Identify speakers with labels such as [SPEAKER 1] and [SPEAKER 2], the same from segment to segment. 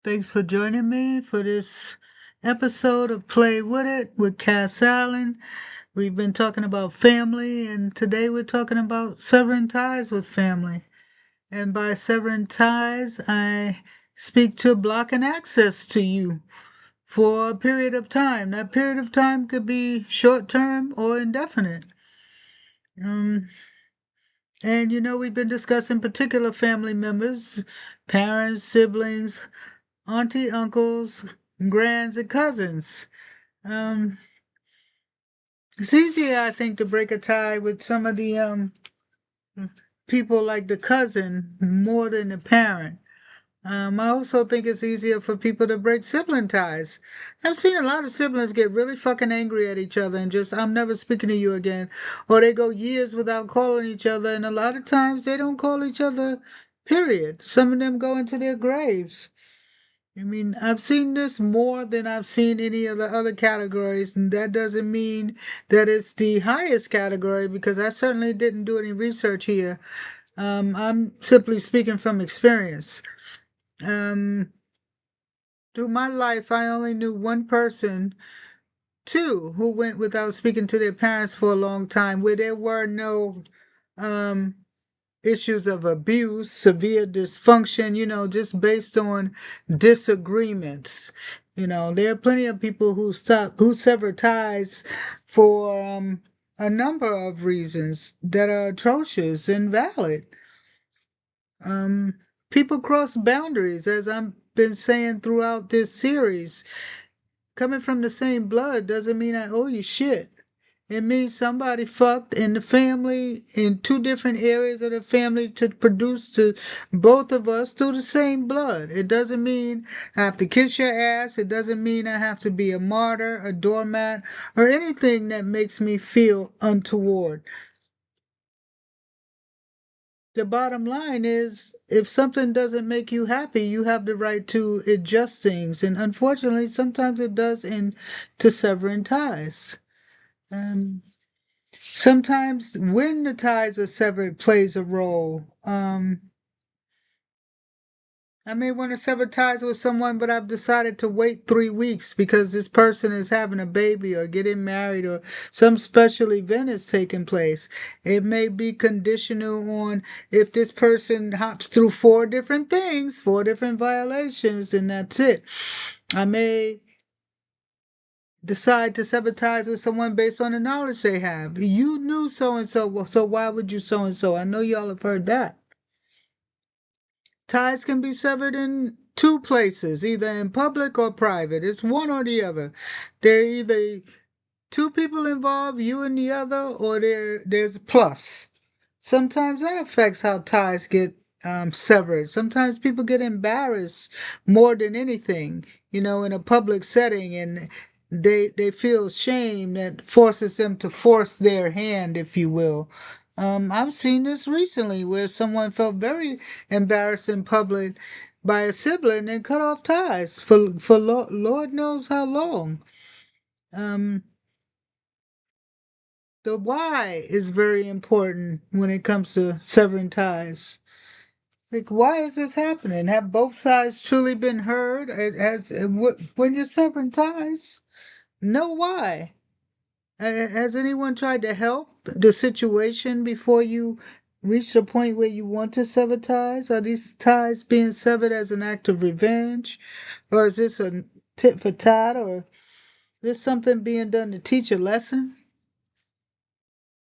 [SPEAKER 1] Thanks for joining me for this episode of Play With It with Cass Allen. We've been talking about family, and today we're talking about severing ties with family. And by severing ties, I speak to blocking access to you for a period of time. That period of time could be short term or indefinite. Um, and we've been discussing particular family members, parents, siblings, auntie, uncles, grands, and cousins. Um, it's easier, I think, to break a tie with some of the people like the cousin more than the parent. I also think it's easier for people to break sibling ties. I've seen a lot of siblings get really fucking angry at each other and just, I'm never speaking to you again. Or they go years without calling each other, and a lot of times they don't call each other, period. Some of them go into their graves. I mean, I've seen this more than I've seen any of the other categories, and that doesn't mean that it's the highest category because I certainly didn't do any research here. I'm simply speaking from experience. Um, Through my life, I only knew one person, two, who went without speaking to their parents for a long time, where there were no um, issues of abuse, severe dysfunction, just based on disagreements. There are plenty of people who sever ties for a number of reasons that are atrocious and valid. Um, People cross boundaries, as I've been saying throughout this series. Coming from the same blood doesn't mean I owe you shit. It means somebody fucked in the family, in two different areas of the family to produce to both of us through the same blood. It doesn't mean I have to kiss your ass. It doesn't mean I have to be a martyr, a doormat, or anything that makes me feel untoward. The bottom line is if something doesn't make you happy, you have the right to adjust things. And unfortunately, sometimes it does end to severing ties. Um, Sometimes when the ties are severed plays a role. I may want to sever ties with someone, but I've decided to wait 3 weeks because this person is having a baby or getting married or some special event is taking place. It may be conditional on if this person hops through four different things, four different violations, and that's it. I may decide to sever ties with someone based on the knowledge they have. You knew so and so, so why would you so and so? I know y'all have heard that. Ties can be severed in two places, either in public or private. It's one or the other. There are either two people involved, you and the other, or there's a plus. Sometimes that affects how ties get severed. Sometimes people get embarrassed more than anything, in a public setting, and they feel shame that forces them to force their hand, if you will. I've seen this recently where someone felt very embarrassed in public by a sibling and cut off ties for Lord knows how long. Um, the why is very important when it comes to severing ties. Like, why is this happening? Have both sides truly been heard? When you're severing ties, know why. Has anyone tried to help the situation before you reach the point where you want to sever ties? Are these ties being severed as an act of revenge? Or is this a tit for tat? Or is this something being done to teach a lesson?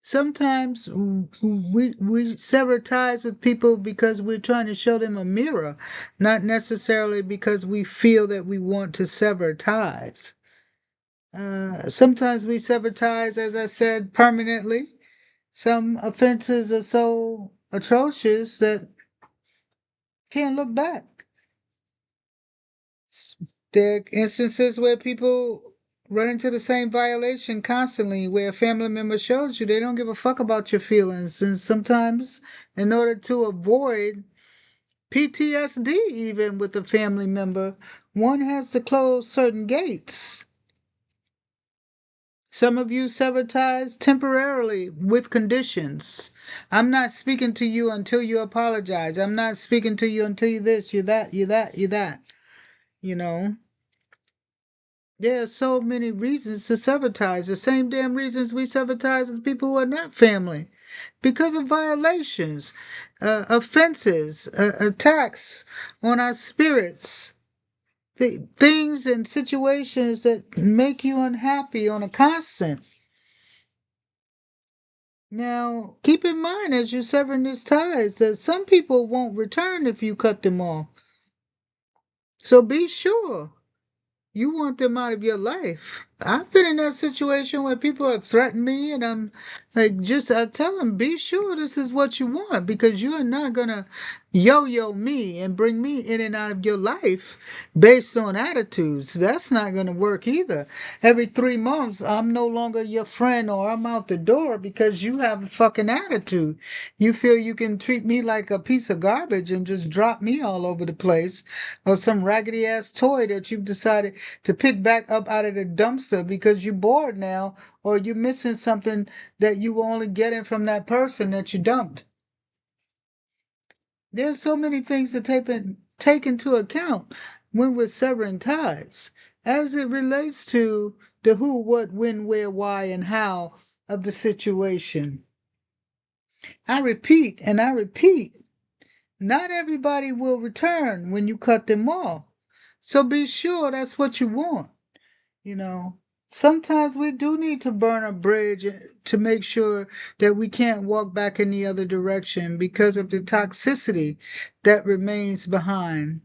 [SPEAKER 1] Sometimes we sever ties with people because we're trying to show them a mirror, not necessarily because we feel that we want to sever ties. Sometimes we sever ties, as I said, permanently. Some offenses are so atrocious that can't look back. There are instances where people run into the same violation constantly, where a family member shows you they don't give a fuck about your feelings. And sometimes, in order to avoid PTSD, even with a family member, one has to close certain gates. Some of you sever ties temporarily with conditions. I'm not speaking to you until you apologize. I'm not speaking to you until you this, you that, you that, you that. You know, there are so many reasons to sever ties. The same damn reasons we sever ties with people who are not family. Because of violations, offenses, attacks on our spirits, things and situations that make you unhappy on a constant. Now, keep in mind as you're severing these ties that some people won't return if you cut them off. So be sure you want them out of your life. I've been in that situation where people have threatened me, and I'm like, I tell them, be sure this is what you want because you are not gonna yo me and bring me in and out of your life based on attitudes. That's not gonna work either. Every 3 months, I'm no longer your friend or I'm out the door because you have a fucking attitude. You feel you can treat me like a piece of garbage and just drop me all over the place or some raggedy ass toy that you've decided to pick back up out of the dumpster because you're bored now or you're missing something that you were only getting from that person that you dumped. There's so many things to take into account when we're severing ties as it relates to the who, what, when, where, why, and how of the situation. I repeat and I repeat, not everybody will return when you cut them off. So be sure that's what you want. You know, sometimes we do need to burn a bridge to make sure that we can't walk back in the other direction because of the toxicity that remains behind.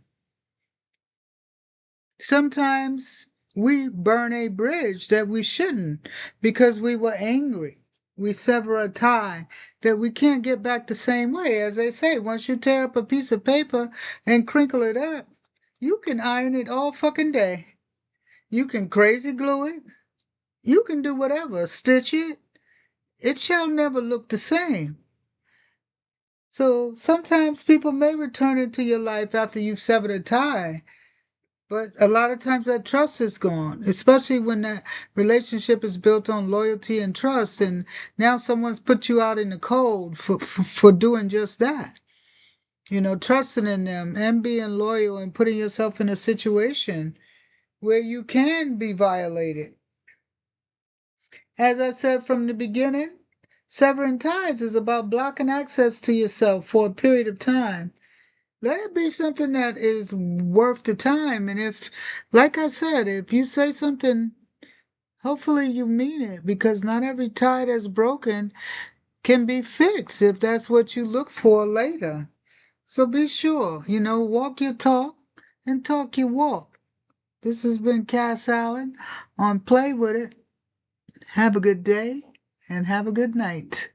[SPEAKER 1] Sometimes we burn a bridge that we shouldn't because we were angry. We sever a tie that we can't get back the same way. As they say, once you tear up a piece of paper and crinkle it up, you can iron it all fucking day. You can crazy glue it. You can do whatever, stitch it. It shall never look the same. So sometimes people may return into your life after you've severed a tie, but a lot of times that trust is gone, especially when that relationship is built on loyalty and trust. And now someone's put you out in the cold for doing just that. You know, trusting in them and being loyal and putting yourself in a situation where you can be violated. As I said from the beginning, severing ties is about blocking access to yourself for a period of time. Let it be something that is worth the time. And if, like I said, if you say something, hopefully you mean it because not every tie that's broken can be fixed if that's what you look for later. So be sure, walk your talk and talk your walk. This has been Cass Allen on Play With It. Have a good day and have a good night.